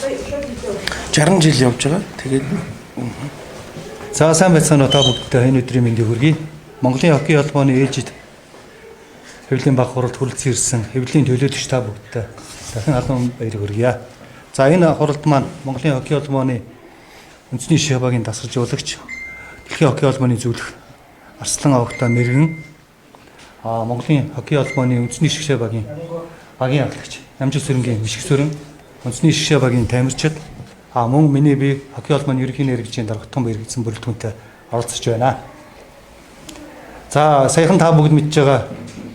60 жил явж байгаа. Тэгээд За сайн байцгаана уу та бүгдээ энэ өдрийн мэндийг хүргэе. Монголын хоккей холбооны ээлжид хэвлэлийн баг хуралд хүрэлцэн ирсэн хэвлэлийн төлөөлөгч та бүгдээ дахин халуун баярыг хүргье. За энэ хуралд маань Монголын хоккей холбооны үндэсний шишээ багийн дасгалжуулагч Дэлхийн хоккей холбооны зөвлөх Арслан Авагтай мэргэн Монголын хоккей холбооны үндэсний шишээ багийн ахлагч Амжилт Сүрэнгийн Мишг Сүрэн үндэсний шишээ багийн тамирчид мөн миний би хоккей холбооны ерөнхий нэргэжийн даргатхан баяр гэсэн бүрэлдэхүүнтэй оролцож байна. За саяхан та бүгд мэдж байгаа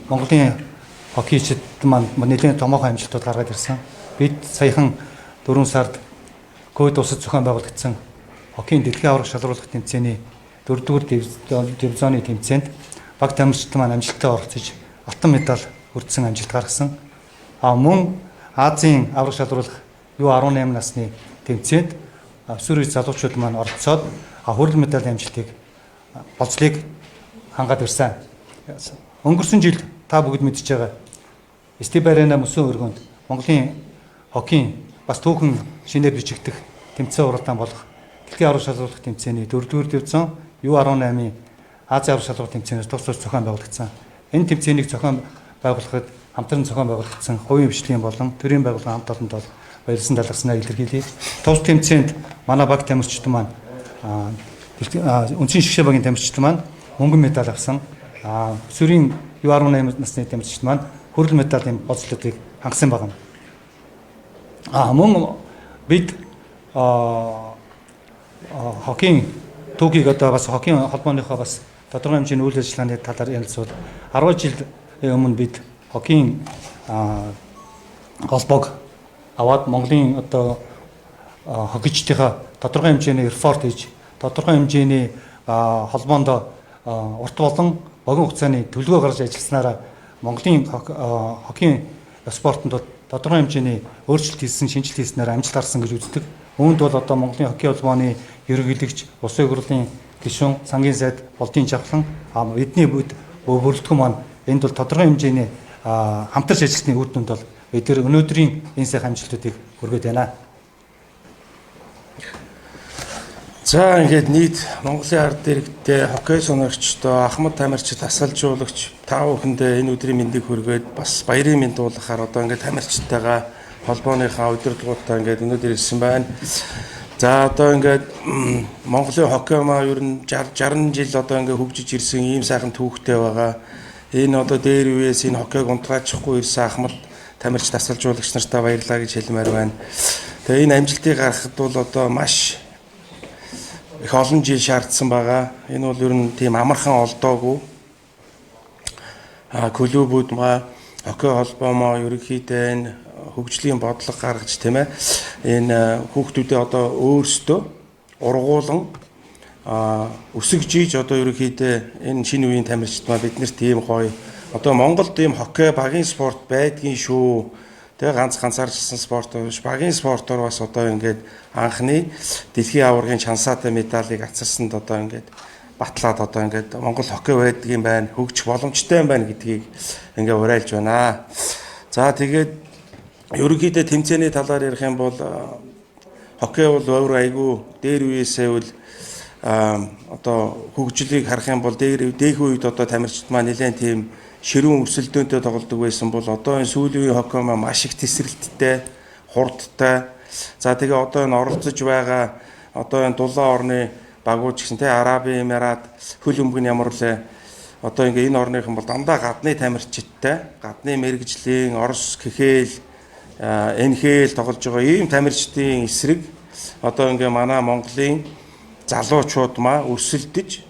Монголын хоккейчид маань нэлээд томоохон амжилтууд гаргаад ирсэн. Бид саяхан 4 сард Код улсад зохион байгуулагдсан хоккейн дэлхийн аварга шалруулах тэмцээний 4-р дивизионы тэмцээнд баг тамирчид маань амжилттай оролцож алтан медаль хүртсэн амжилт гаргасан. Мөн Азийн аварга шалруулах U18 насны тэмцээнд өсвөр залуучууд маань оролцоод хүрэл медалийн амжилтыг болцлыг хангаад ирсэн. Өнгөрсөн жил та бүгд мэдж байгаа Стив Арена мөсөн өргөнд Монголын хоккейн бас түүхэн шинээр бичигдэх тэмцээн уралдаан болох дэлхийн аварга шалруулах тэмцээний 4-р дивизион U18-ийн Азийн аварга шалруулах тэмцээнээс тус зохион байгуулагдсан. Энэ тэмцээнийг зохион байгуулахад хамтран зохион байгуулагдсан хувийн хвшлийн болон төрийн байгууллагын хамт олонд бол баярлсан талархснаа илэрхийлье. Тус тэмцээнд манай баг тамирчид маань үндэсний шгшээ багийн тамирчид маань мөнгөн медаль авсан. Өсвөрийн U18 насны тамирчид маань хүрэл медалийн боцлуудыг хангасан байна. Мөн бид хоккейн түүхийг одоо бас хоккейн холбооныхоо бас тодорхой хэмжээний үйл ажиллагааны талаар ярилцвал 10 жилийн өмнө бид хоккейн холбоог аваад Монголын одоо хоккейчдийнхаа тодорхой хэмжээний рефорт хийж тодорхой хэмжээний холбоонд урт болон богино хугацааны төлөвөө гаргаж ажилласнараа Монголын хоккейн спортод тодорхой хэмжээний өөрчлөлт хийсэн, шинжилт хийснээр амжилт гарсан гэж үздэг. Үүнд бол одоо Монголын хоккей холбооны ерөнхийлөгч, улсын их хурлын гишүүн, сангийн сайд, болдын жавхлан эдний бүрэлдэхүүн маань энд бол тодорхой хэмжээний хамтарч ажилласны үр дүнд бол бид өнөөдрийн энэ сайхан амжилтуудыг хүргэж байна. За ингээд нийт Монголын ард иргэдтэй хоккей сонирхчдоо Ахмад тамирчид асалжуулагч та бүхэндээ энэ өдрийн мэндийг хүргээд бас баярын мэнд дуулгахаар одоо ингээд тамирчидтайгаа холбооныхаа удирдлагуудаа ингээд өнөөдөр ирсэн байна. За одоо ингээд Монголын хоккей маа ер нь 60 жил одоо ингээд хөгжиж ирсэн ийм сайхан түүхтэй байгаа. Энэ одоо дээр үеэс энэ хоккейг унтраачихгүй ирсэн Ахмад тамирчид асалжуулагч нартаа баярлалаа гэж хэлмээр байна. Тэгээ энэ амжилтыг гаргахад бол одоо маш их олон жил шаардсан байгаа. Энэ бол ер нь тийм амархан олдоогүй. Клубүүд маа хоккей холбоо маа ерөнхийдөө энэ хөгжлийн бодлого гаргаж тийм ээ. Энэ хүүхдүүдээ одоо өөрсдөө ургуулan өсөж ийж одоо ерөнхийдөө энэ шинэ үеийн тамирчид маа биднэрт тийм гоё одоо Монголд ийм хоккей багийн спорт байдгийн шүү. Тэгээ ганцаарчсан спорт биш багийн спортоор бас одоо ингээд анхны дэлхийн аваргын чансаатай медалийг ацарсанд одоо ингээд батлаад одоо ингээд Монгол хоккей байдаг юм байна, хөгжих боломжтой юм байна гэдгийг ингээд уриалж байна. За тэгээд ерөнхийдөө тэмцээний талаар ярих юм бол хоккей бол өөр айгүй дээр үеэсээ бол одоо хөгжлийг харах юм бол дэх үед одоо тамирчид маань нэлээд тийм ширүүн өрсөлдөөнтэй тоглодог байсан бол одоо энэ сүүлийн үеийн хоккей маань маш их тесрэлттэй, хурдтай. За тэгээ одоо энэ оролцож байгаа одоо энэ дулаан орны багууч гэсэн те Арабын Эмират, хөл өмгөн ямар лээ. Одоо ингээ энэ орныхан бол дандаа гадны тамирчидтай, гадны мэрэгжлийн Орос, Кхл, НХЛ тоглож байгаа ийм тамирчдын эсрэг одоо ингээ манай Монголын залуучууд маа өрсөлдөж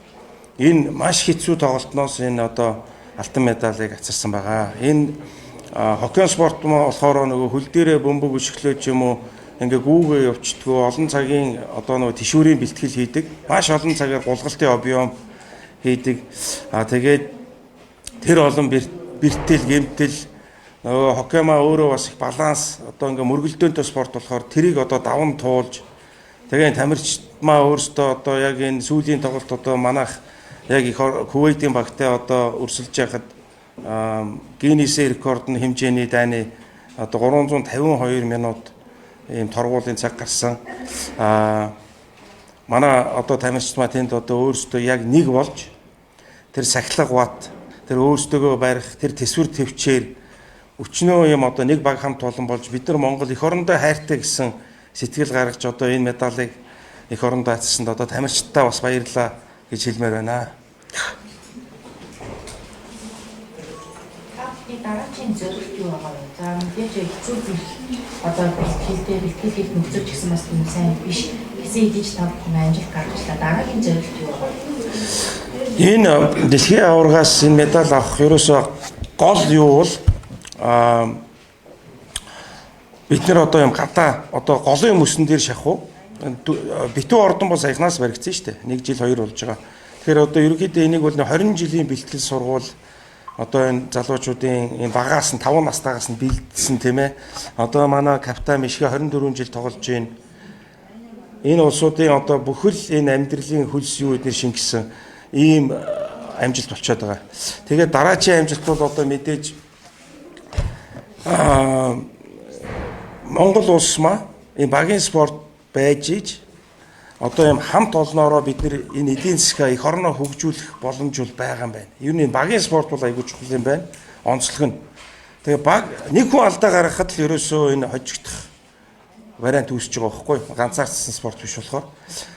энэ маш хэцүү тоглолтноос энэ одоо алтан медалийг ацарсан байгаа. Энэ хоккей спорт болохоор нөгөө хөл дээрээ бөмбөг өшөглөөж юм уу ингээ гүүгээ явчихдгөө олон цагийн одоо нөгөө тишүүрийн бэлтгэл хийдэг. Маш олон цагаар гулгалтын объем хийдэг. Тэгээд тэр олон бэртэл гэмтэл нөгөө хоккей маа өөрөө бас их баланс одоо ингээ мөргөлдөөнтэй спорт болохоор тэрийг одоо даван туулж тэгээд тамирчид маа өөрсдөө одоо яг энэ сүүлийн тоглолт одоо манайх яг их Кувейтийн багтай одоо өрсөлдөж байхад Гиннесийн рекордны хэмжээний дайны одоо 352 минут ийм торгуулийн цаг гарсан. Манай одоо тамирчид маа тэнд одоо өөрсдөө яг нэг болж тэр сахилга бат тэр өөрсдөө барих тэр төсвөр төвчээр өчнөө юм одоо нэг баг хамт олон болж бид нар Монгол эх орондоо хайртай гэсэн сэтгэл гаргаж одоо энэ медалыг эх орондоо атсанд одоо тамирчидаа бас баярлалаа гэж хэлмээр байна. Дараагийн зөвлөлт юу байгаа вэ? За мэдээж хэцүү зүйл одоо бэлтгэл нөхцөл гэсэн бас тийм сайн биш. Гэсэн идэж тав амжилт гаргачлаа. Дараагийн зөвлөлт юу байгаа вэ? Энэ дэлхийн аваргаас энэ медаль авах ерөөсөө гол юу бол бид нар одоо юм гадаа одоо голын мөсөн дээр шахуу битүү ордон бол саяхнаас баригдсан шүү дээ. 1 жил 2 болж байгаа. Тэгэхээр одоо ерөнхийдөө энийг бол 20 жилийн бэлтгэл сургууль одоо энэ залуучуудын энэ багаас нь 5 настайгаас нь бэлдсэн тийм ээ. Одоо манай капитан Мишгэ 24 жил тоглож байна. Энэ улсуудын одоо бүхэл энэ амьдралын хөлс юу эдгээр шингэсэн ийм амжилт болчиход байгаа. Тэгээд дараагийн амжилт бол одоо мэдээж Монгол улс маа энэ багийн спорт байж иж одоо юм хамт олноороо бид нэр энэ эдийн засгаа эх орноо хөгжүүлэх боломж бол байгаа юм байна. Юу нэг багийн спорт бол айгүй чухал юм байна. Онцлог нь. Тэгээ баг нэг хүн алдаа гаргахад л ерөөсөө энэ хожигдох вариант үүсэж байгаа байхгүй ганцаардсан спорт биш болохоор.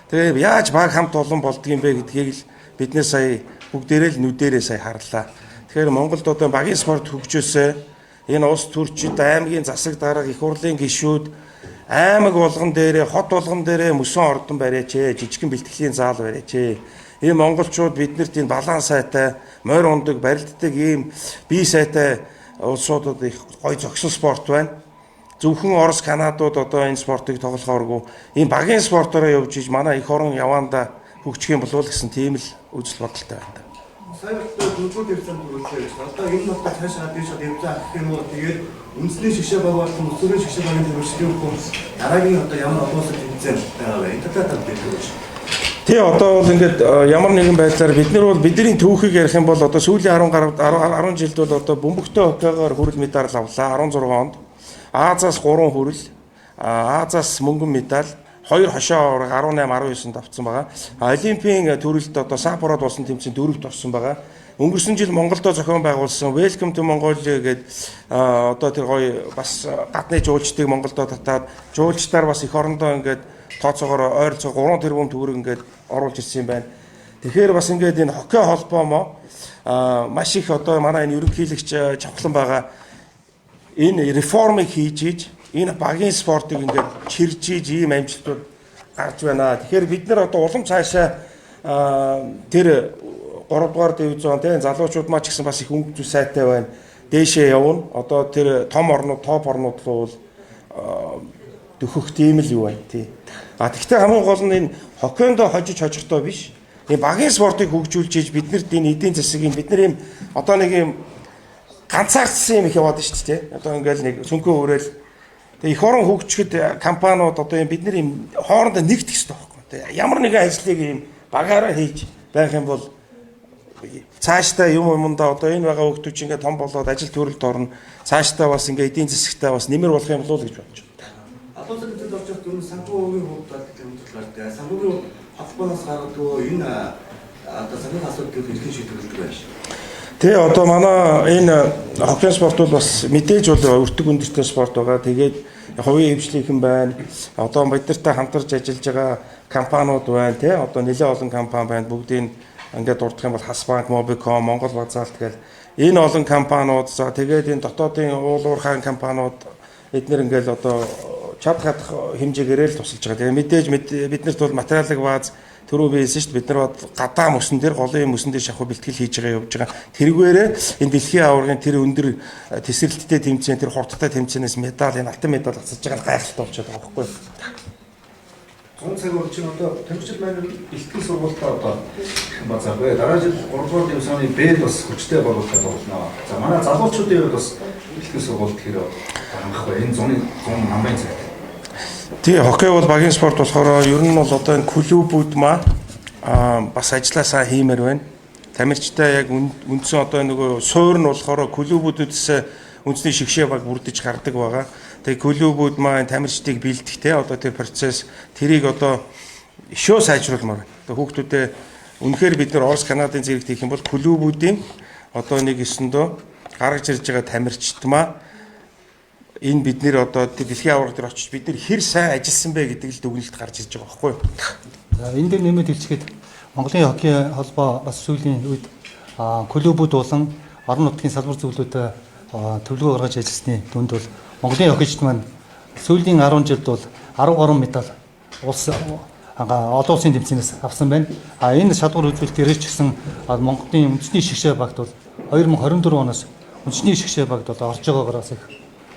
Тэгээ яаж баг хамт олон болдгийм бэ гэдгийг л бид нэ сая бүгдээрээ л нүдэрээ сая харлаа. Тэгэхээр Монголд одоо багийн спорт хөгжөөсөө энэ улс төрчид аймгийн засаг дарга их хурлын гишүүд аймаг болгон дээрээ хот болгон дээрээ мөсөн ордон барьяач жижигхэн бэлтгэлийн заал барьяач. Ийм монголчууд биднэрт энэ баланс сайтай, морь ундаг, барилддаг ийм бие сайтай улсуудад их гой зохисон спорт байна. Зөвхөн Орос, Канадууд одоо энэ спортыг тоглохооргүй ийм багийн спортоор явж иж манай эх орон яваанда хөгжих юм болов гэсэн тийм л үзэл бодолтой байна. Сайн дөрвөн дэвсэнд үлдээж байна. Одоо энэ нь одоо цаашаа дэвшээд явж байгаа гэх юм уу тэгээд үндэсний шигшээ байгуулалт нь өсвөрийн шигшээ байгуулалтын хөрсгийн хүмүүс дараагийн одоо ямар олонсод тэмцээн байгаа вэ? Энэ талаар хэлж. Тий одоо бол ингээд ямар нэгэн байдлаар бид нар бол бидний түүхийг ярих юм бол одоо сүүлийн 10 жилд бол одоо бөмбөгтэй хоккейгоор хүрэл медаль авлаа 16 онд. Азаас 3 хүрэл, Азаас мөнгөн медаль 2 хошоо авраг 18 19-нд авсан байгаа. Олимпийн төрөлд одоо Саппород болсон тэмцээнд 4-т орсон байгаа. Өнгөрсөн жил Монголдо зохион байгуулсан Welcome to Mongolia гэдэг одоо тэр гоё бас гадны жуулчдыг Монголдо татаад жуулчдаар бас эх орондоо ингээд тооцоогоор ойролцоо 3 тэрбум төгрөг ингээд оруулж ирсэн юм байна. Тэгэхээр бас ингээд энэ хоккей холбоо маш их одоо манай энэ ерөнхийлөгч чавхлан байгаа энэ реформыг хийж иж энэ багийн спортыг ингээд чирж иж ийм амжилтууд гарч байна. Тэгэхээр бид нар одоо улам цаашаа тэр 3 дугаар дивизион тийм залуучууд маа ч гэсэн бас их өнгө зүй сайтай байна. Дээшээ явна. Одоо тэр том орнууд, топ орнууд руу бол дөхөх тийм л юу байна тий. Тэгэхдээ хамгийн гол нь энэ хоккейндо хожиж хожихдоо биш. Энэ багийн спортыг хөгжүүлж иж биднэрт энэ эдийн засгийн бид нар ийм одоо нэг ийм ганцаардсан юм их яваад шүү дээ. Одоо ингээл нэг сүнхөө өрөөл тэгээ эх орон хөгжихэд компаниуд одоо бид нар ийм хоорондоо нэгдэх хэрэгтэй байхгүй. Тэгээ ямар нэгэн ажлыг ийм багаараа хийж байх юм бол цаашдаа юмдаа одоо энэ байгаа хүмүүс ингээд том болоод ажил төрөлд орно. Цаашдаа бас ингээд эдийн засгтаа бас нэмэр болох юм болов уу гэж бодож байна. Алуулсан төсөлд орж ирэх дүн санхүүгийн хувьд гэдэг юм туслаад санхүүгийн холбооноос гаргадаг энэ одоо санхүүгийн асуудлыг хэрхэн шийдвэрлэдэг байх шээ. Тэ одоо манай энэ хоккей спорт бол бас мэдээж бол өртөг өндөртэй спорт байгаа. Тэгээд хувийн хвшлийнхэн байна. Одоо бид нартай хамтарч ажиллаж байгаа компаниуд байна тий. Одоо нэлээд олон компани байна. Бүгдийг ингээд дурдах юм бол Хасбанк, Mobicom, Монгол Базаалт гэл энэ олон компаниуд за тэгээд энэ дотоодын уул уурхайн компаниуд эднэр ингээд одоо чадах хэмжээгээр л тусалж байгаа. Тэгээд мэдээж биднэрт бол материалын бааз түрүү биелсэн шүү дээ. Бид нар гадаа мөсөн дээр голын мөсөн дээр шахуу бэлтгэл хийж байгаа явж байгаа. Тэргээрээ энэ дэлхийн аваргын тэр өндөр тесрэлттэй тэмцээн тэр хурдтай тэмцээнээс медаль энэ алтан медаль авчиж байгаа гайхалтай болчиход байгаа байхгүй юу? 100 цаг бол чинь одоо төвчл маань бэлтгэл сургуультаа одоо бацаагүй. Дараа жил 3 дугаар дивизионы Б бас хүчтэй байгууллагад болно. За манай залуучуудын хувьд бас бэлтгэл сургууль тэгэхээр хангахгүй. Энэ 100 намын цаг. Тий, хоккей бол багийн спорт болохоор ер нь бол одоо энэ клубүүд маа бас ажилласаа хиймээр байна. Тамирчтай яг үндсэн одоо нөгөө суур нь болохоор клубүүдээс үндэсний шигшээ баг бүрдэж гардаг байгаа. тэг клубүүд маань тамирчдыг бэлдэх те одоо тэр процесс тэрийг одоо өшөө сайжруулмаар байна. Одоо хүүхдүүдээ үнэхээр бид нар Орос Канадын зэрэгт хийх юм бол клубүүдийн одоо нэг өсөндөө гаргаж ирж байгаа тамирчдмаа энэ бид нэр одоо дэлхийн аварга дээр очиж бид нар хэр сайн ажилласан бэ гэдэг л дүгнэлт гарч ирж байгаа байхгүй юу? За энэ дээр нэмэт хэлчихэд Монголын хоккей холбоо бас сүүлийн үед клубүүд болон орон нутгийн салбар зөвлөлтөд төлөвлөгөө гаргаж ажилласны дүнд бол Монголын хоккейчид маань сүүлийн 10 жилд бол 13 медаль олон улсын тэмцээнээс авсан байна. Энэ шалгуур үзүүлэлтээр ч гэсэн Монголын үндэсний шигшээ багт бол 2024 оноос үндэсний шигшээ багт бол орж байгаагаараас их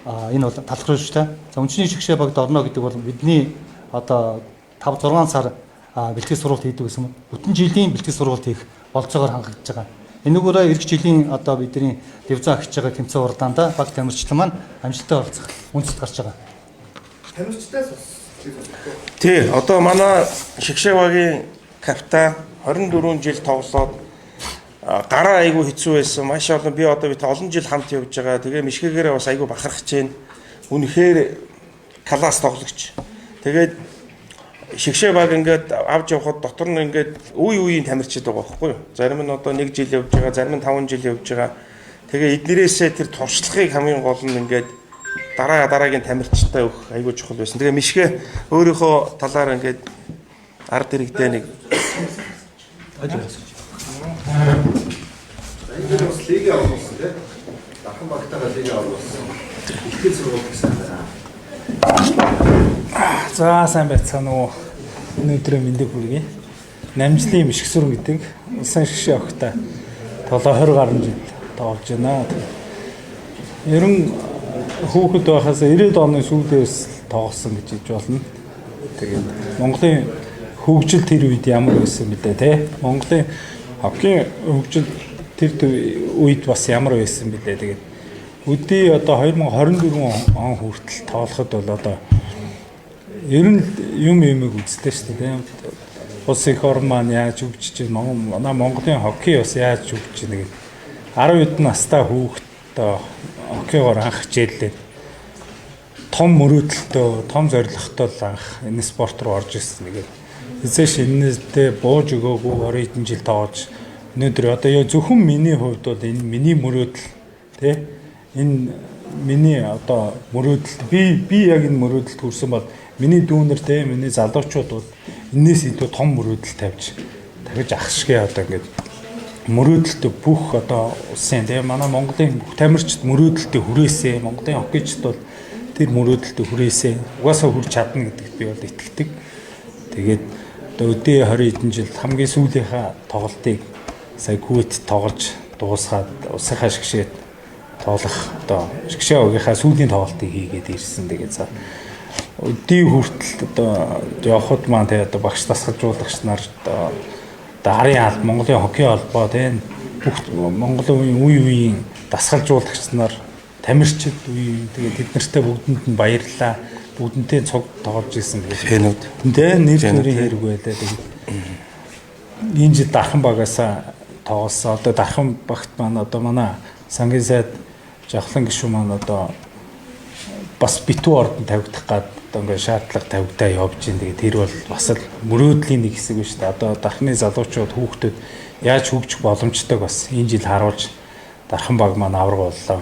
энэ бол талхруулжтай. За үндэсний шигшээ багт орно гэдэг бол бидний одоо 5-6 сар бэлтгэл сургалт хийдэг гэсэн бүтэн жилийн бэлтгэл сургалт хийх болцоогоор хангагдж байгаа. Энэгээрээ эх жилийн одоо бидний дивизион ахиж байгаа тэмцээн уралдаанда баг тамирчлал маань амжилттай оролцох үндэст гарч байгаа. Тамирчдаас бас Тий, одоо манай шигшээ багийн капитан 24 жил тоглоод гараа айгүй хэцүү байсан. Маш олон би одоо бид олон жил хамт явж байгаа. Тэгээ мишгэгээрээ бас айгүй бахархаж байна. Үнэхээр класс тоглогч. Тэгээд шигшээ баг ингээд авч явхад дотор нь ингээд үеийн тамирчид байгаа байхгүй юу? Зарим нь одоо 1 жил явж байгаа, зарим нь 5 жил явж байгаа. Тэгээ эднэрээсээ тэр туршлагыг хамгийн гол нь ингээд дараагийн тамирчтай өгөх айгүй чухал байсан. Тэгээ мишгэ өөрийнхөө талаар ингээд ард иргэдээ нэг энэ бас лиг авсан тийм. Дахин багтаага лиг авсан. Ихтгэл сургууль гэсэн байна. За сайн байцгаана уу. Өнөөдрөө мэндийг хүргэе. Намжлын мишгсүрэн гэдэг улсын шигшээ огтой толоо 20 гаруй жил тоглож байна. Ер нь хүүхэд байхаас 90-ад оны сүүлдээс тоглосон гэж хэлж болно. Тэгээд Монголын хөгжил тэр үед ямар байсан бэ те? Монголын хоккей хөгжил тэр үед бас ямар байсан бэ? Тэгээд өдөө одоо 2024 он хүртэл тоглоход бол одоо ер нь юмэг үзлээ шүү дээ. Улс их орн маань яаж хөгжиж байна? Манай Монголын хоккей бас яаж хөгжиж байна гэдэг 10 хэдэн настай хүүхэд хоккейгоор анх хичээллээ. Том мөрөөдөлтөө, том зорилготой анх энэ спорт руу орж ирсэн нэгээд. Эцээш энэтэй бууж өгөөгүй 20 хэдэн жил тоглож өнөөдөр одоо зөвхөн миний хувьд бол энэ миний мөрөөдөл тий энэ миний одоо мөрөөдөлт би яг энэ мөрөөдөлд хүрсэн бол миний дүүнер тий миний залуучууд бол энэс илүү том мөрөөдөл тавьж дахиж ах шигээ одоо ингээд мөрөөдөлтөд бүх одоо улсын тий манай Монголын бүх тамирчид мөрөөдөлтөд хүрээсэй Монголын хоккейчид бол тэр мөрөөдөлтөд хүрээсэй угаасаа хүрч чадна гэдэгт би бол итгэдэг. Тэгээд одоо өдөө 20 хэдэн жил хамгийн сүүлийнхаа тоглолтыг сая Кувейт тоглож дуусгаад улсынхаа шигшээд тоглох одоо шигшээ багийнхаа сүүлийн тоглолтыг хийгээд ирсэн. Тэгээд за өдөө хүртэл одоо явхад маань тий одоо багш дасгалжуулагч нар одоо Арын алба Монголын хоккей холбоо тийм бүх Монголын үеийн дасгалжуулагч нар тамирчид үе тэгээд тэд нартай бүгдэнд нь баярлалаа. Бүгдэнтэй цуг тоглож ирсэн гэх фэнүүд. Тэ нэр төрийн хэрэг байлаа. Тэгээд энэ жил дархан багасаа тоглосон. Одоо дархан багт маань одоо манай сангийн сайд жавхлан гишүүн маань одоо бас битүү ордон тавигдах гад одоо ингээд шаардлага тавигдаа явж байна. Тэгээд тэр бол бас л мөрөөдлийн нэг хэсэг байна шүү дээ. Одоо дархны залуучууд хүүхдүүд яаж хөгжих боломжтойг бас энэ жил харуулж дархан баг маань авраг боллоо.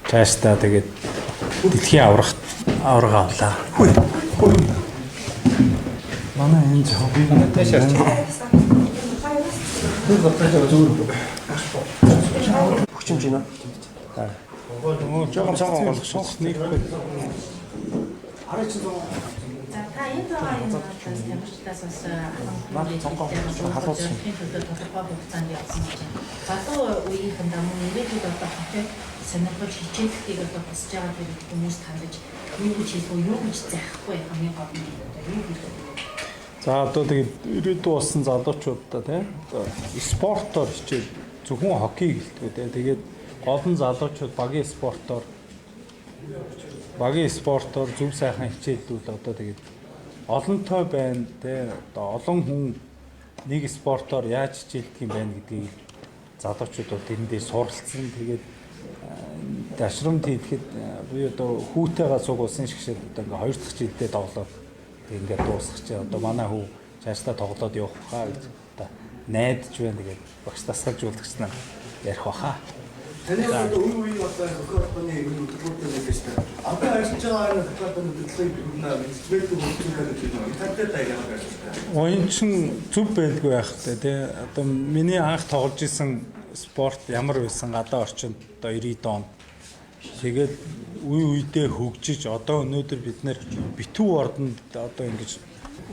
Цаашдаа тэгээд дэлхийн аврагт аврага авлаа. Манай энэ хобби таашаач. Хүчимж байна. Жохон цаан болгосон. Нэг За та энэ байгаа юм бол тамирчдаас бас халуун тодорхой хугацаанд явсан гэж байна. Залуу үеийнхэн дамын ирээдүйд одоо хоккей сонирхож хичээллэхийг одоо хүсэж байгаа тэр хүмүүс хандаж юу гэж хэлэх вэ? Юу гэж заахгүй хамгийн гол нь одоо юу гэж. за одоо тэгээд ирээдүйд болсон залуучуудаа тийм одоо спортоор хичээл зөвхөн хоккей гэлтгүй тийм тэгээд гол нь залуучууд багийн спортоор зөв сайхан хичээллүүл одоо тэгээд олонтой байна тийм одоо олон хүн нэг спортоор яаж хичээлдэг юм байна гэдгийг залуучууд бол тэрэн дээр суралцсан тэгээд дашрамд хийхэд буюу одоо хүүтэйгээ цуг улсын шгшэл одоо ингээ 2 дахь жилдээ тоглоод ингээ дуусгах чи одоо манай хүү цаашдаа тоглоод явах хаа гэж одоо найдаж байна. Тэгээд багш дасгалжуулагч нар ярих баха. Таны одоо үе одоо хөлбөмбөний хөтөлбөртэй нэг шүү дээ. Одоо ажиллаж байгаа энэ хөлбөмбөний хөтөлбөрийг мэдээлэл өгөх гэж байна. Тантай таягаад байна шүү дээ. Оюун чин зүв байлгүй байх хэрэгтэй тий. Одоо миний анх тоглож исэн спорт ямар байсан гадаа орчинд одоо 90-д онд. Тэгээд үе үедээ хөгжиж одоо өнөөдөр бид нэр битүү ордонд одоо ингэж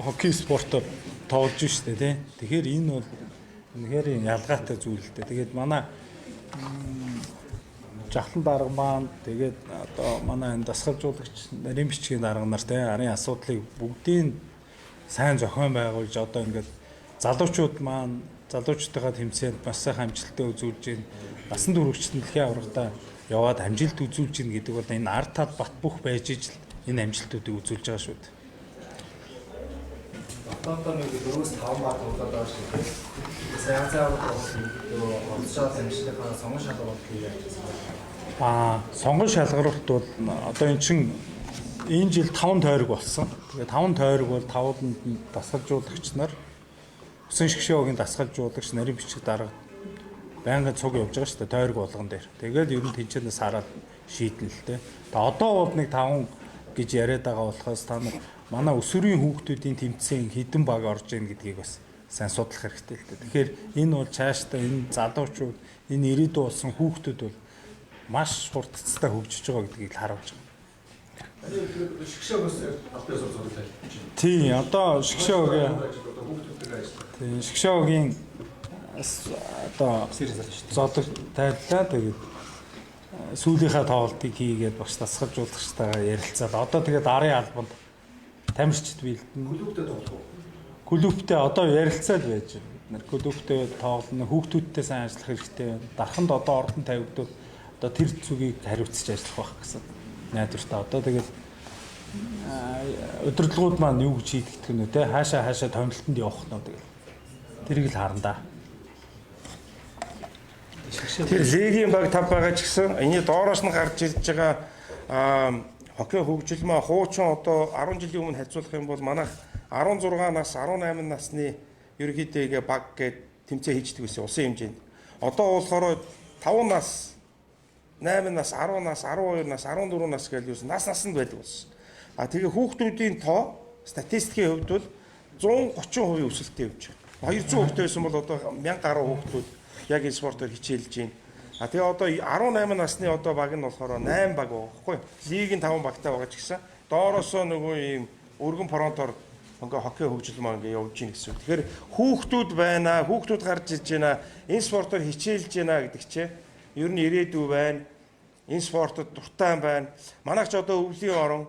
хоккей спортоор тоглож штэ тий. Тэгэхээр энэ бол үнэхээр ялгаатай зүйл л дээ. Тэгээд манай жахлан дарга маань тэгээд одоо манай энэ дасгалжуулагч нарийн бичгийн дарга нар тий арын асуудлыг бүгдийг сайн зохион байгуулж одоо ингээд залуучууд маань залуучуудаа тэмцээнд бас сайхан амжилттай үзүүлж байна. Насан туршид дэлхийн аврагтаа яваад амжилт үзүүлж гин гэдэг бол энэ ард тал бат бөх байж ижил энэ амжилтуудыг үзүүлж байгаа шүү дээ. Одоо нэг 4-5 мар тоглоод байгаа шүү дээ. Сайн олцоод амжилттай сонгон шалгуулалт хийгээд. Сонгон шалгаруулалт бол одоо эн чин энэ жил 5 тойрог болсон. Тэгээ 5 тойрог бол 5-нд дасгалжуулагч нар усан шгшөөгийн дасгалжуулагч нарийн бичиг дарга байнгын цуг явж байгаа шүү дээ тойрог болгон дээр. Тэгээд ер нь тэнцэнээс хараад шийдэн л дээ. Одоо бол нэг 5 гэж яриад байгаа болохоос та нар манай өсвөрийн хүүхдүүдийн тэмцээн хідэн баг орж ийн гэдгийг бас сайн судлах хэрэгтэй л дээ. Тэгэхээр энэ бол цаашдаа энэ залуучууд энэ ирээдүйн болсон хүүхдүүд бол маш хурдцтай хөгжиж байгаа гэдгийг харуулж байгаа. Шгшөөгөөс автобус зурдаг. Тийм, одоо шгшөөгийн тийм шгшөөгийн одоо зодог тайллаа тэгээд сүүлийнхаа тоглолтыг хийгээд багш дасгалжуулагчтайгаа ярилцаад одоо тэгээд арын албанд тамирчид бэлдэн Клубтэй тоглох уу? клубтэй одоо ярилцаад байж байна. Клубтэй тоглоно хүүхдүүдтэй сайн ажиллах хэрэгтэй байна. Дарханд одоо ордон тавигдвал одоо тэр зүгийг хариуцж ажиллах байх гэсэн найдвартай. Одоо тэгээд удирдлагууд маань юу гэж хийдэгдэх нь вэ? Хаашаа томилтонд явах нь тэгээд тэрийг л харна да. Тэр лигийн баг тав байгаа ч гэсэн энэ доороос нь гарч ирж байгаа хоккей хөгжил маа хуучин одоо 10 жилийн өмнө харьцуулах юм бол манайх 16 нас 18 насны ерөнхийдөө баг гээд тэмцээн хийждэг байсан улсын хэмжээнд. Одоо болохоор 5 нас 8 нас 10 нас 12 нас 14 нас гэж юусэн насанд байдаг болсон. Тэгээ хүүхдүүдийн тоо статистикийн хувьд бол 130% өсөлттэй явж байна. 200 хүүхдтэй байсан бол одоо 1000 гаруй хүүхдүүд яг энэ спортоор хичээлж байна. Тэгээ одоо 18 насны одоо баг нь болохоор 8 баг байхгүй. Лигийн 5 багтай байгаа ч гэсэн доороосоо нөгөө ийм өргөн фронтоор ингээ хоккей хөгжил маа ингээ явж гин гэсэн. Тэгэхээр хүүхдүүд байна, хүүхдүүд гарч ирж байна. Энэ спортоор хичээлж байна гэдэг чинь ер нь ирээдүй байна. Энэ спортод дуртай байна. Манайх ч одоо өвлийн орон.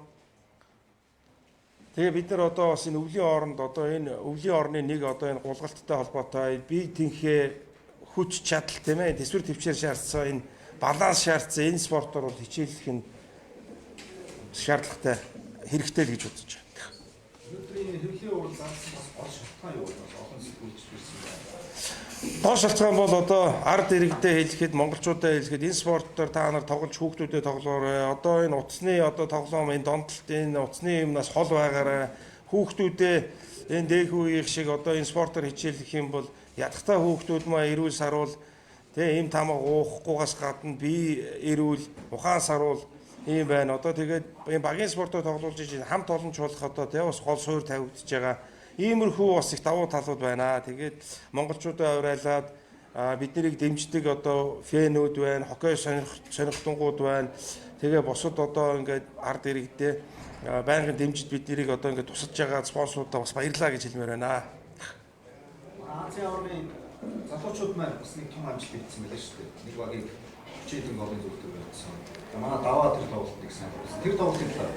Тэгээ бид нар одоо бас энэ өвлийн оронд одоо энэ өвлийн орны нэг одоо энэ гулгалттай холбоотой бие тэнхээ хүч чадал тийм ээ төсвөр төвчээр шаардсан энэ баланс шаардсан энэ спортоор бол хичээлэх нь шаардлагатай хэрэгтэй л гэж бодож байна. Өнөөдрийн хөвлийн уул заасан бас гол шалтгаан юу вэ? Олон сэтгүүлч ирсэн байна. Гол шалтгаан бол одоо ард иргэдэд хэлэхэд монголчуудаа хэлэхэд энэ спортоор та нар тоглож хүүхдүүдэд тоглоорой. Одоо энэ утасны одоо тоглоом энэ донтолт энэ утасны юмнаас хол байгаарай. Хүүхдүүдэд энэ дээх үеийн шиг одоо энэ спортоор хичээлэх юм бол ядахтай хүүхдүүд маа эрүүл саруул тэгээ им тамга уухгүйгаас гадна бие эрүүл ухаан саруул ийм байна. Одоо тэгээд энэ багийн спортоор тоглуулж иж хамт олон чуулах одоо тэгээ бас гол суурь тавигдж байгаа. Иймэрхүү бас их давуу талууд байна. Тэгээд монголчуудаа урайлаад бид нарыг дэмждэг одоо фэнүүд байна, хоккей сонирхтонгууд байна. Тэгээ бусад одоо ингээд ард иргэдээ байнгын дэмжиж бид нарыг одоо ингээд тусалж байгаа спонсоруудаа бас баярлалаа гэж хэлмээр байна. Азийн орны залуучууд маань бас нэг том амжилт хийсэн байлаа шүү дээ. Нэг багийг хичээлийн голын зөвлөлтөөр байсан. Манай даваа тэр тоглолтыг сайн болсон. Тэр тоглолтын талаар.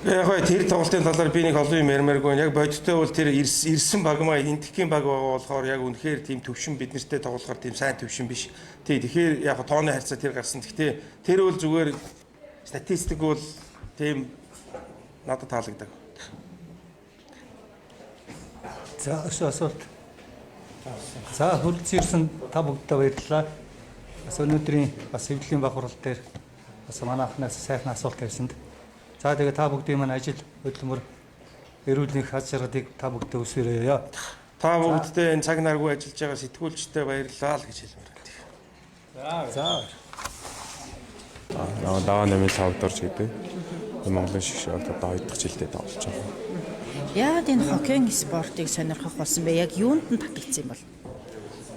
Яг бай тэр тоглолтын талаар би нэг олон юм ярмааргүй. Яг бодиттой бол тэр ирсэн баг маа энтхийн баг байгаа болохоор яг үнэхээр тийм төвшин бид нартэй тоглохоор тийм сайн төвшин биш. Тэгэхээр яг тооны харьцаа тэр гарсан. Гэхдээ тэр бол зүгээр статистик бол тийм надад таалагддаг. За асуулт. За хөрөлцөн ирсэн та бүгдээ баярлалаа. Бас өнөөдрийн бас хэвлэлийн баг хурал дээр бас манай анхнаас сайхан асуулт тавьсанд. За тэгээ та бүгдийн маань ажил хөдөлмөр эрүүл мэндийн аз жаргалыг та бүгдээ өсгөрөөё. Та бүгдтэй энэ цаг наргүй ажиллаж байгаа сэтгүүлчтэй баярлалаа л гэж хэлмээр байна. За. Даваа нэмэлт хавдарч гэдэг. Монголын шгшээ одоо 2 дахь жилдээ тоглож байгаа. Яагаад энэ хоккейн спортыг сонирхох болсон бэ? Яг юунд нь татагдсан юм бол?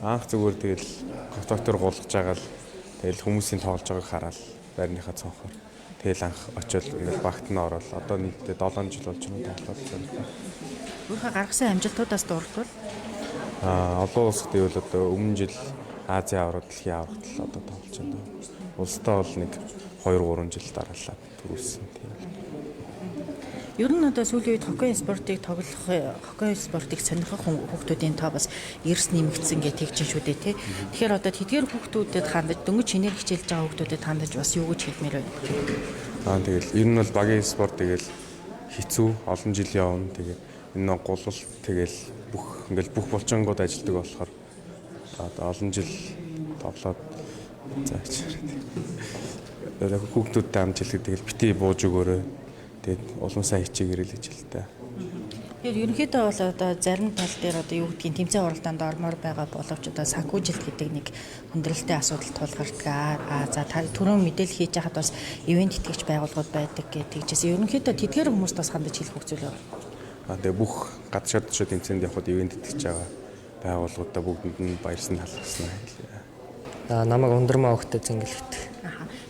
Анх зүгээр тэгэл доктор гулгаж байгаа л тэгэл хүмүүсийн тоглож байгааг хараад байрныхаа цонхоор тэгэл анх очиод ингээл багт нь ороод одоо нийтдээ 7 жил болж байгаа тоглоод байна. Өөрийнхөө гаргасан амжилтуудаас дурдвал Олон улсад ивэл одоо өмнө жил Азийн аврагт дэлхийн аврагт л одоо тоглож байна. Улстай бол нэг 2-3 жил дараалал төрүүлсэн тийм. ер нь одоо сүүлийн үед хоккей спортыг тоглох, хоккей спортыг сонирхох хүүхдүүдийн тоо бас эрс нэмэгдсэн гэж тэгж шүү дээ тий. Тэгэхээр одоо тэдгээр хүүхдүүдэд хандаж дөнгөж шинээр хичээлж байгаа хүүхдүүдэд хандаж бас юу гэж хэлмээр байна? Тэгэл ер нь бол багийн спорт тэгэл хэцүү олон жил явна. Тэгээд энэ гулал тэгэл бүх булчингууд ажилдаг болохоор одоо олон жил тоглоод заач. Хүүхдүүдтэй хамт хэлэхэд тэгэл бити бууж өгөөрэй. Тэгээд улам сайн хичээгээрэй л гэж л та. Тэгэхээр ерөнхийдөө бол одоо зарим тал дээр одоо юу гэдгийг тэмцээн уралдаанд ормоор байгаа боловч одоо санхүүжилт гэдэг нэг хүндрэлтэй асуудал тулгардаг. За түрүүн мэдээлэл хийж байхад бас ивент итгэгч байгууллагууд байдаг гэдэгчээс ерөнхийдөө тэдгээр хүмүүст бас хандаж хэлэх хүзүйл байна. Тэгээ бүх гадшаад тэмцээнд явхад ивент итгэж байгаа байгууллагуудаа бүгдэнд нь баярсан талархсан. Намайг ундрмаа хөхтэй зингэлэгт.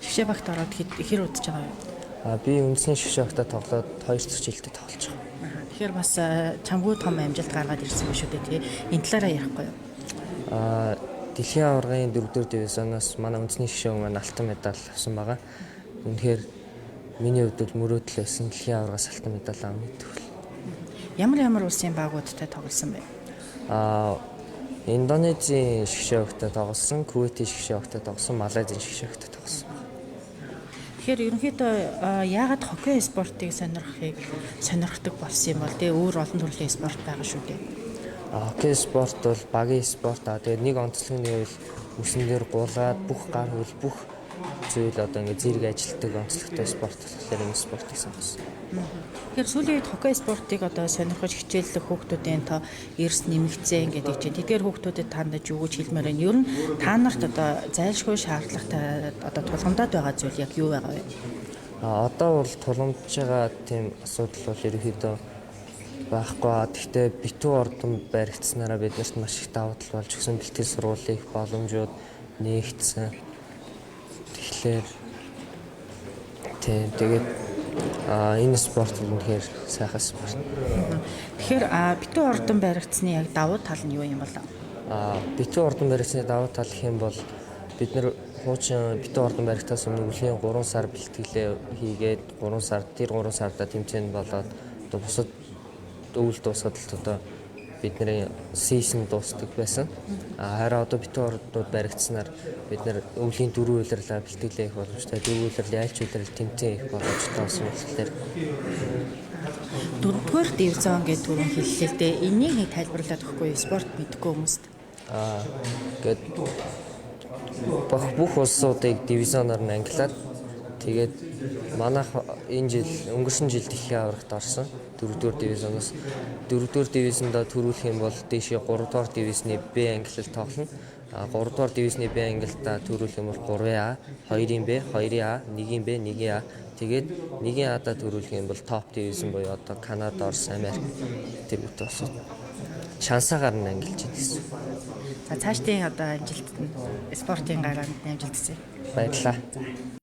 Шгшээ багт ороод хэр удаж байгаа вэ? Би үндсэн шгшээ багтаа тоглоод 2 дахь жилдээ тоглож байгаа. Тэгэхээр бас чамгүй том амжилт гаргаад ирсэн байх шүү дээ тий. Энэ талаараа ярихгүй юу? Дэлхийн аваргын 4-р дивизионоос манай үндэсний шгшээ маань алтан медаль авсан байгаа. Үнэхээр миний хувьд бол мөрөөдөл байсан дэлхийн аваргаас алтан медаль авах гэдэг. Ямар улсын багуудтай тоглосон бэ? Индонезийн шгшээ багтаа тоглосон, Кувейтийн шгшээ багтаа тоглосон, Малайзийн шгшээ багтаа тоглосон. Тэгэхээр ерөнхийдөө яагаад хоккей спортыг сонирхдаг болсон юм бол тэгээ өөр олон төрлийн спорт байгаа шүү дээ. Хоккей спорт бол багийн спорт. Тэгээд нэг онцлог нь бол үсэн дээр гулаад бүх гар хөл бүх зүйл одоо ингэ зэрэг ажилтдаг онцлогтой спорт болохоор энэ спортыг сонгосон. Тэгэхээр сүүлийн үед хоккей спортыг одоо сонирхож хичээллэх хүүхдүүдийн тоо эрс нэмэгдсэн гэдэг чинь тэдгээр хүүхдүүдэд хандаж юу гэж хэлмээр байна. Ер нь та нарт одоо зайлшгүй шаардлагатай одоо тулгамдаад байгаа зүйл яг юу байгаа вэ? Одоо бол тулгамдж байгаа тийм асуудал бол ерөөхдөө байхгүй. Гэхдээ битүү ордон баригдсанараа биднэрт маш их давуу тал болж өгсөн бэлтгэл сургуулийн их боломжууд нээгдсэн. Тэгэхээр тэгээд энэ спорт үнэхээр сайхан спорт. Тэгэхээр битүү ордон баригдсны яг давуу тал нь юу юм бол? Битүү ордон баригдсны давуу тал гэх юм бол бид нэр хуучин битүү ордон баригдахаас өмнө өвлийн 3 сар бэлтгэлээ хийгээд 3 сарда тэмцээнд болоод одоо бусад өвөл дуусгаад л одоо бидний сизон дуустдаг байсан. Харин одоо битүү орднууд баригдсанаар бид нэр өвлийн 4 үйлрэл бэлтгэлээ их боломжтой. 4 үйлрэл ялч үйлрэл тэмцээн их боломжтой болсон болохоор 4-р дивизион гэдэг түрүүн хэллээ л дээ. Энийг нэг тайлбарлаад өгөхгүй юу? Спорт мэдгүй хүмүүст. Гэт бүх улсуудыг дивизионоор нь ангилаад тэгээд манайх энэ жил өнгөрсөн жил дэлхийн аврагт орсон 4-р дивизионоос 4-р дивизионда төрүүлэх юм бол дээшээ 3-р дивизны Б ангилалд тоглоно. 3-р дивизны Б ангилалтаа төрүүлэх юм бол 3А, 2-ын Б, 2-ын А, 1-ийн Б, 1-ийн А. Тэгээд 1-ийн А-да төрүүлэх юм бол топ дивизон буюу одоо Канада, Орос, Америк тэр бүт улсууд шансаагаар нь ангилж байна гэсэн. За цаашдын одоо амжилтанд спортын гараанд амжилт хүсье. Баярлалаа.